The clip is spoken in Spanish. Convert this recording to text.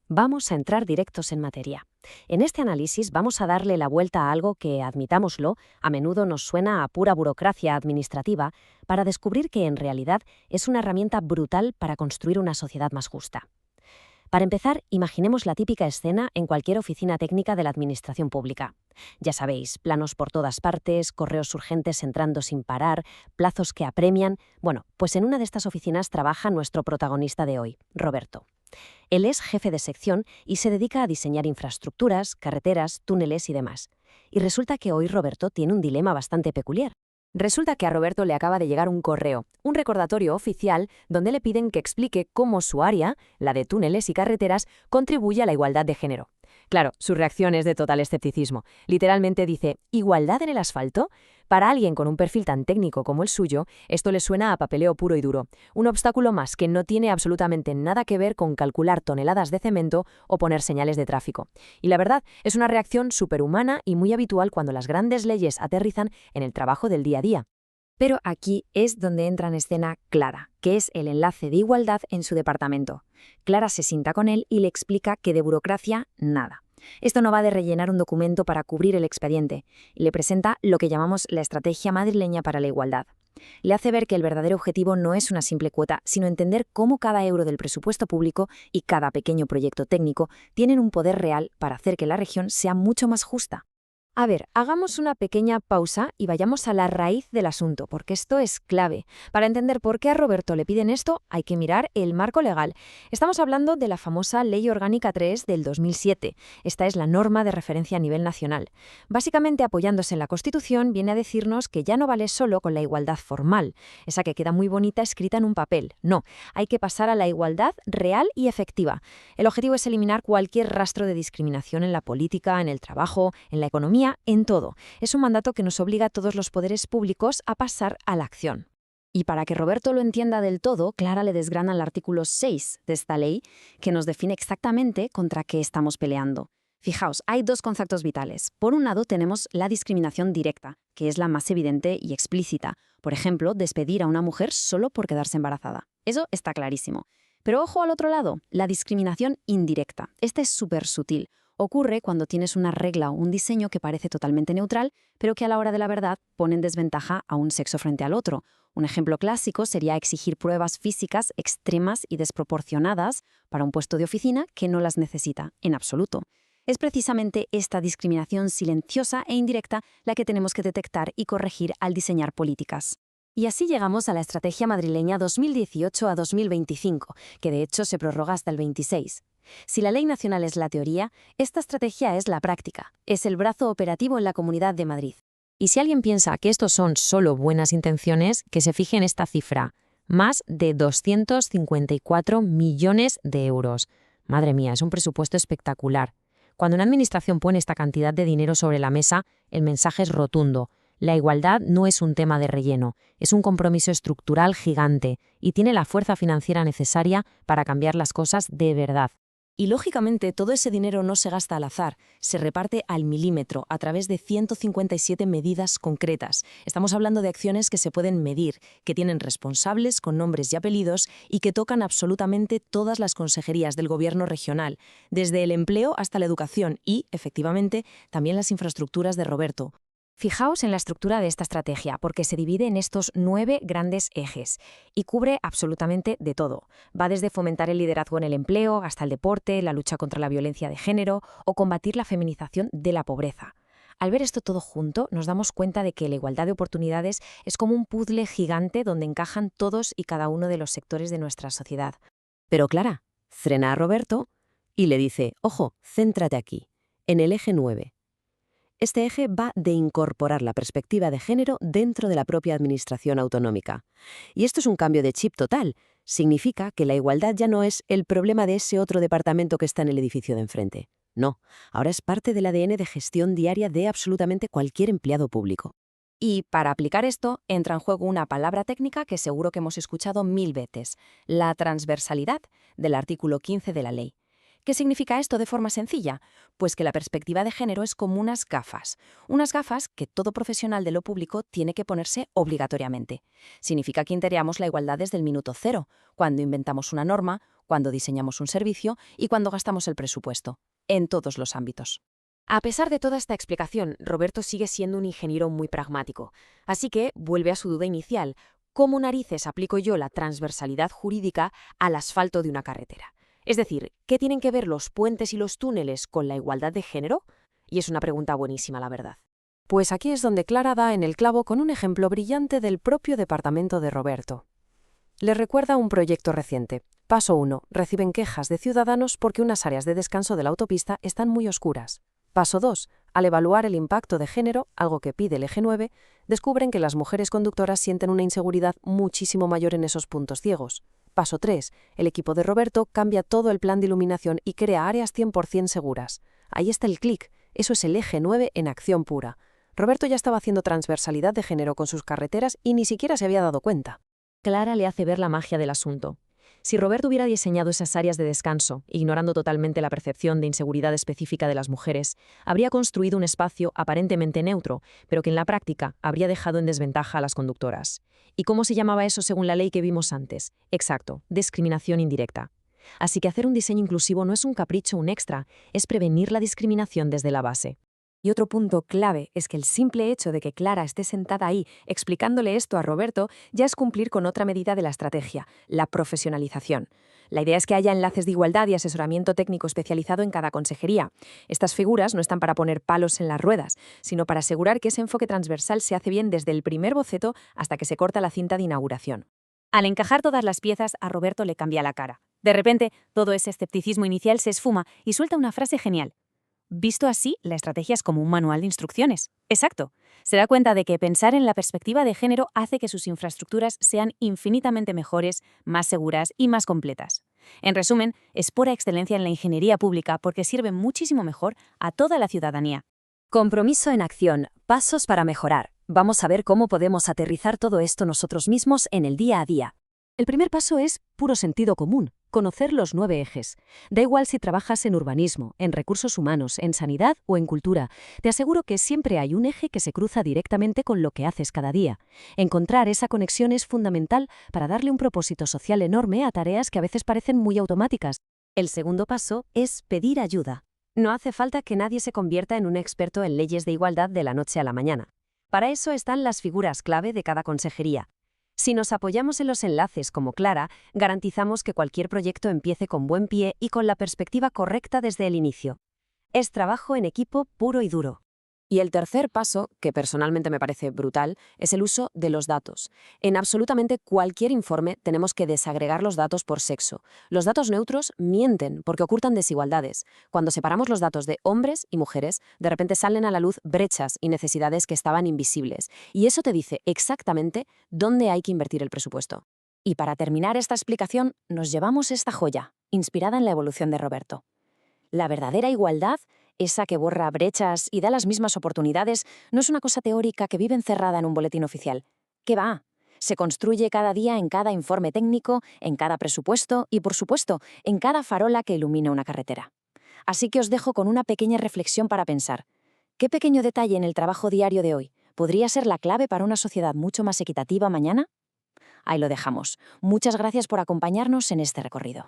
Vamos a entrar directos en materia. En este análisis vamos a darle la vuelta a algo que, admitámoslo, a menudo nos suena a pura burocracia administrativa, para descubrir que en realidad es una herramienta brutal para construir una sociedad más justa. Para empezar, imaginemos la típica escena en cualquier oficina técnica de la administración pública. Ya sabéis, planos por todas partes, correos urgentes entrando sin parar, plazos que apremian. Bueno, pues en una de estas oficinas trabaja nuestro protagonista de hoy, Roberto. Él es jefe de sección y se dedica a diseñar infraestructuras, carreteras, túneles y demás. Y resulta que hoy Roberto tiene un dilema bastante peculiar. Resulta que a Roberto le acaba de llegar un correo, un recordatorio oficial, donde le piden que explique cómo su área, la de túneles y carreteras, contribuye a la igualdad de género. Claro, su reacción es de total escepticismo. Literalmente dice, ¿igualdad en el asfalto? Para alguien con un perfil tan técnico como el suyo, esto le suena a papeleo puro y duro. Un obstáculo más que no tiene absolutamente nada que ver con calcular toneladas de cemento o poner señales de tráfico. Y la verdad, es una reacción superhumana y muy habitual cuando las grandes leyes aterrizan en el trabajo del día a día. Pero aquí es donde entra en escena Clara, que es el enlace de igualdad en su departamento. Clara se sienta con él y le explica que de burocracia, nada. Esto no va de rellenar un documento para cubrir el expediente, y le presenta lo que llamamos la estrategia madrileña para la igualdad. Le hace ver que el verdadero objetivo no es una simple cuota, sino entender cómo cada euro del presupuesto público y cada pequeño proyecto técnico tienen un poder real para hacer que la región sea mucho más justa. A ver, hagamos una pequeña pausa y vayamos a la raíz del asunto, porque esto es clave. Para entender por qué a Roberto le piden esto, hay que mirar el marco legal. Estamos hablando de la famosa Ley Orgánica 3 del 2007. Esta es la norma de referencia a nivel nacional. Básicamente, apoyándose en la Constitución, viene a decirnos que ya no vale solo con la igualdad formal, esa que queda muy bonita escrita en un papel. No, hay que pasar a la igualdad real y efectiva. El objetivo es eliminar cualquier rastro de discriminación en la política, en el trabajo, en la economía, en todo. Es un mandato que nos obliga a todos los poderes públicos a pasar a la acción. Y para que Roberto lo entienda del todo, Clara le desgrana el artículo 6 de esta ley, que nos define exactamente contra qué estamos peleando. Fijaos, hay dos conceptos vitales. Por un lado tenemos la discriminación directa, que es la más evidente y explícita. Por ejemplo, despedir a una mujer solo por quedarse embarazada. Eso está clarísimo. Pero ojo al otro lado, la discriminación indirecta. Esta es súper sutil. Ocurre cuando tienes una regla o un diseño que parece totalmente neutral, pero que a la hora de la verdad pone en desventaja a un sexo frente al otro. Un ejemplo clásico sería exigir pruebas físicas extremas y desproporcionadas para un puesto de oficina que no las necesita en absoluto. Es precisamente esta discriminación silenciosa e indirecta la que tenemos que detectar y corregir al diseñar políticas. Y así llegamos a la estrategia madrileña 2018 a 2025, que de hecho se prorroga hasta el 26. Si la ley nacional es la teoría, esta estrategia es la práctica, es el brazo operativo en la Comunidad de Madrid. Y si alguien piensa que estos son solo buenas intenciones, que se fije en esta cifra, más de 254 millones de euros. Madre mía, es un presupuesto espectacular. Cuando una administración pone esta cantidad de dinero sobre la mesa, el mensaje es rotundo. La igualdad no es un tema de relleno, es un compromiso estructural gigante y tiene la fuerza financiera necesaria para cambiar las cosas de verdad. Y lógicamente todo ese dinero no se gasta al azar, se reparte al milímetro a través de 157 medidas concretas. Estamos hablando de acciones que se pueden medir, que tienen responsables con nombres y apellidos y que tocan absolutamente todas las consejerías del gobierno regional, desde el empleo hasta la educación y, efectivamente, también las infraestructuras de Roberto. Fijaos en la estructura de esta estrategia, porque se divide en estos 9 grandes ejes y cubre absolutamente de todo. Va desde fomentar el liderazgo en el empleo hasta el deporte, la lucha contra la violencia de género o combatir la feminización de la pobreza. Al ver esto todo junto, nos damos cuenta de que la igualdad de oportunidades es como un puzzle gigante donde encajan todos y cada uno de los sectores de nuestra sociedad. Pero Clara frena a Roberto y le dice, ojo, céntrate aquí, en el eje 9. Este eje va de incorporar la perspectiva de género dentro de la propia administración autonómica. Y esto es un cambio de chip total. Significa que la igualdad ya no es el problema de ese otro departamento que está en el edificio de enfrente. No, ahora es parte del ADN de gestión diaria de absolutamente cualquier empleado público. Y para aplicar esto, entra en juego una palabra técnica que seguro que hemos escuchado 1000 veces, la transversalidad del artículo 15 de la ley. ¿Qué significa esto de forma sencilla? Pues que la perspectiva de género es como unas gafas que todo profesional de lo público tiene que ponerse obligatoriamente. Significa que integramos la igualdad desde el minuto cero, cuando inventamos una norma, cuando diseñamos un servicio y cuando gastamos el presupuesto, en todos los ámbitos. A pesar de toda esta explicación, Roberto sigue siendo un ingeniero muy pragmático. Así que vuelve a su duda inicial: ¿cómo narices aplico yo la transversalidad jurídica al asfalto de una carretera? Es decir, ¿qué tienen que ver los puentes y los túneles con la igualdad de género? Y es una pregunta buenísima, la verdad. Pues aquí es donde Clara da en el clavo con un ejemplo brillante del propio departamento de Roberto. Le recuerda un proyecto reciente. Paso 1. Reciben quejas de ciudadanos porque unas áreas de descanso de la autopista están muy oscuras. Paso 2. Al evaluar el impacto de género, algo que pide el eje 9, descubren que las mujeres conductoras sienten una inseguridad muchísimo mayor en esos puntos ciegos. Paso 3. El equipo de Roberto cambia todo el plan de iluminación y crea áreas 100% seguras. Ahí está el clic. Eso es el eje 9 en acción pura. Roberto ya estaba haciendo transversalidad de género con sus carreteras y ni siquiera se había dado cuenta. Clara le hace ver la magia del asunto. Si Roberto hubiera diseñado esas áreas de descanso, ignorando totalmente la percepción de inseguridad específica de las mujeres, habría construido un espacio aparentemente neutro, pero que en la práctica habría dejado en desventaja a las conductoras. ¿Y cómo se llamaba eso según la ley que vimos antes? Exacto, discriminación indirecta. Así que hacer un diseño inclusivo no es un capricho, un extra, es prevenir la discriminación desde la base. Y otro punto clave es que el simple hecho de que Clara esté sentada ahí explicándole esto a Roberto ya es cumplir con otra medida de la estrategia, la profesionalización. La idea es que haya enlaces de igualdad y asesoramiento técnico especializado en cada consejería. Estas figuras no están para poner palos en las ruedas, sino para asegurar que ese enfoque transversal se hace bien desde el primer boceto hasta que se corta la cinta de inauguración. Al encajar todas las piezas, a Roberto le cambia la cara. De repente, todo ese escepticismo inicial se esfuma y suelta una frase genial. Visto así, la estrategia es como un manual de instrucciones. Exacto. Se da cuenta de que pensar en la perspectiva de género hace que sus infraestructuras sean infinitamente mejores, más seguras y más completas. En resumen, es pura excelencia en la ingeniería pública porque sirve muchísimo mejor a toda la ciudadanía. Compromiso en acción, pasos para mejorar. Vamos a ver cómo podemos aterrizar todo esto nosotros mismos en el día a día. El primer paso es puro sentido común, conocer los 9 ejes. Da igual si trabajas en urbanismo, en recursos humanos, en sanidad o en cultura. Te aseguro que siempre hay un eje que se cruza directamente con lo que haces cada día. Encontrar esa conexión es fundamental para darle un propósito social enorme a tareas que a veces parecen muy automáticas. El segundo paso es pedir ayuda. No hace falta que nadie se convierta en un experto en leyes de igualdad de la noche a la mañana. Para eso están las figuras clave de cada consejería. Si nos apoyamos en los enlaces como Clara, garantizamos que cualquier proyecto empiece con buen pie y con la perspectiva correcta desde el inicio. Es trabajo en equipo puro y duro. Y el tercer paso, que personalmente me parece brutal, es el uso de los datos. En absolutamente cualquier informe tenemos que desagregar los datos por sexo. Los datos neutros mienten porque ocultan desigualdades. Cuando separamos los datos de hombres y mujeres, de repente salen a la luz brechas y necesidades que estaban invisibles. Y eso te dice exactamente dónde hay que invertir el presupuesto. Y para terminar esta explicación, nos llevamos esta joya, inspirada en la evolución de Roberto. La verdadera igualdad, esa que borra brechas y da las mismas oportunidades, no es una cosa teórica que vive encerrada en un boletín oficial. ¿Qué va? Se construye cada día en cada informe técnico, en cada presupuesto y, por supuesto, en cada farola que ilumina una carretera. Así que os dejo con una pequeña reflexión para pensar. ¿Qué pequeño detalle en el trabajo diario de hoy podría ser la clave para una sociedad mucho más equitativa mañana? Ahí lo dejamos. Muchas gracias por acompañarnos en este recorrido.